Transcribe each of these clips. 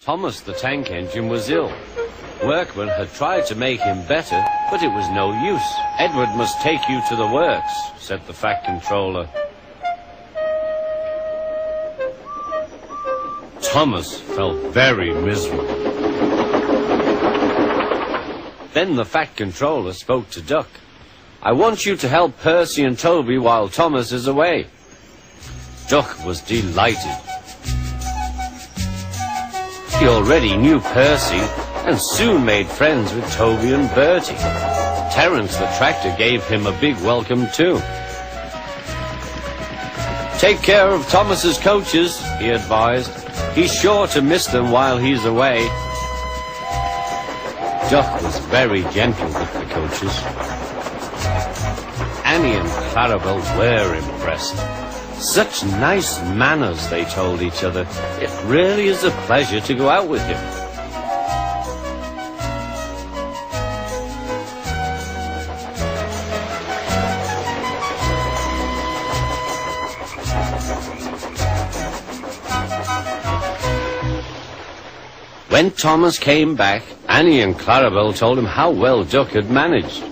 Thomas the tank engine was ill. Workmen had tried to make him better, but it was no use. Edward must take you to the works, said the Fat Controller. Thomas felt very miserable. Then the Fat Controller spoke to Duck. I want you to help Percy and Toby while Thomas is away. Duck was delighted. He already knew Percy and soon made friends with Toby and Bertie. Terence the tractor gave him a big welcome too. Take care of Thomas's coaches, he advised. He's sure to miss them while he's away. Duck was very gentle with the coaches. Annie and Clarabelle were impressed. Such nice manners, they told each other. It really is a pleasure to go out with him. When Thomas came back, Annie and Clarabelle told him how well Duck had managed.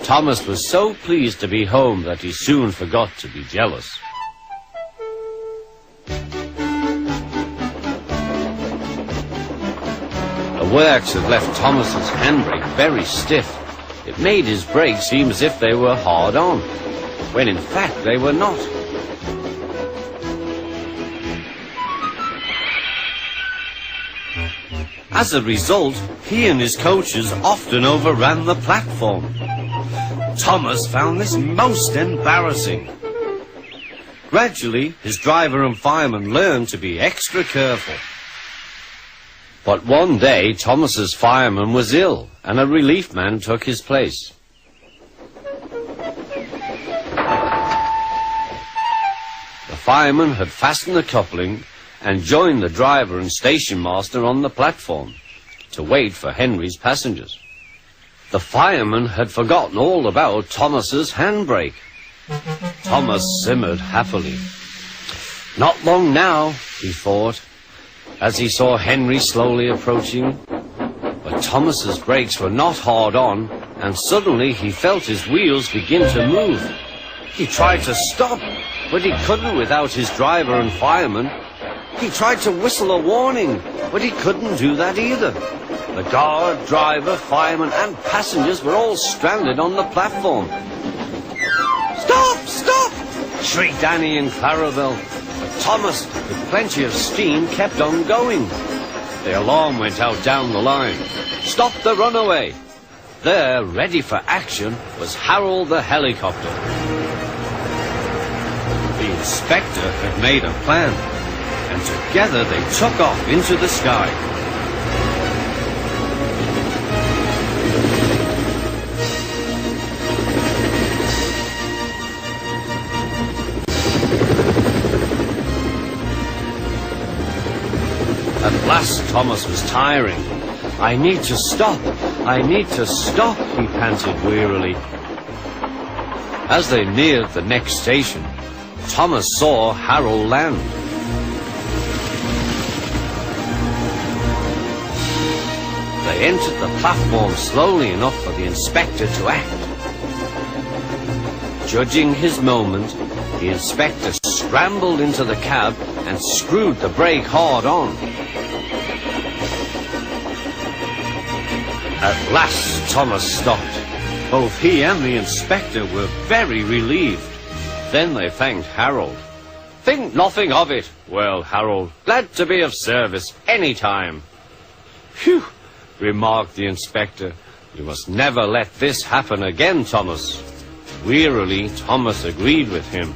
Thomas was so pleased to be home that he soon forgot to be jealous. The works had left Thomas's handbrake very stiff. It made his brakes seem as if they were hard on, when in fact they were not. As a result, he and his coaches often overran the platform. Thomas found this most embarrassing. Gradually, his driver and fireman learned to be extra careful. But one day, Thomas's fireman was ill, and a relief man took his place. The fireman had fastened the coupling and joined the driver and station master on the platform to wait for Henry's passengers. The fireman had forgotten all about Thomas's handbrake. Thomas simmered happily. Not long now, he thought, as he saw Henry slowly approaching. But Thomas's brakes were not hard on, and suddenly he felt his wheels begin to move. He tried to stop, but he couldn't without his driver and fireman. He tried to whistle a warning, but he couldn't do that either. The guard, driver, fireman, and passengers were all stranded on the platform. Stop! Stop! Shrieked Annie and Clarabelle. But Thomas, with plenty of steam, kept on going. The alarm went out down the line. Stop the runaway! There, ready for action, was Harold the helicopter. The inspector had made a plan, and together they took off into the sky. At last, Thomas was tiring. I need to stop, he panted wearily. As they neared the next station, Thomas saw Harold land. They entered the platform slowly enough for the inspector to act. Judging his moment, the inspector scrambled into the cab and screwed the brake hard on. At last, Thomas stopped. Both he and the inspector were very relieved. Then they thanked Harold. Think nothing of it. Well, Harold, glad to be of service any time. Phew, remarked the inspector. You must never let this happen again, Thomas. Wearily, Thomas agreed with him.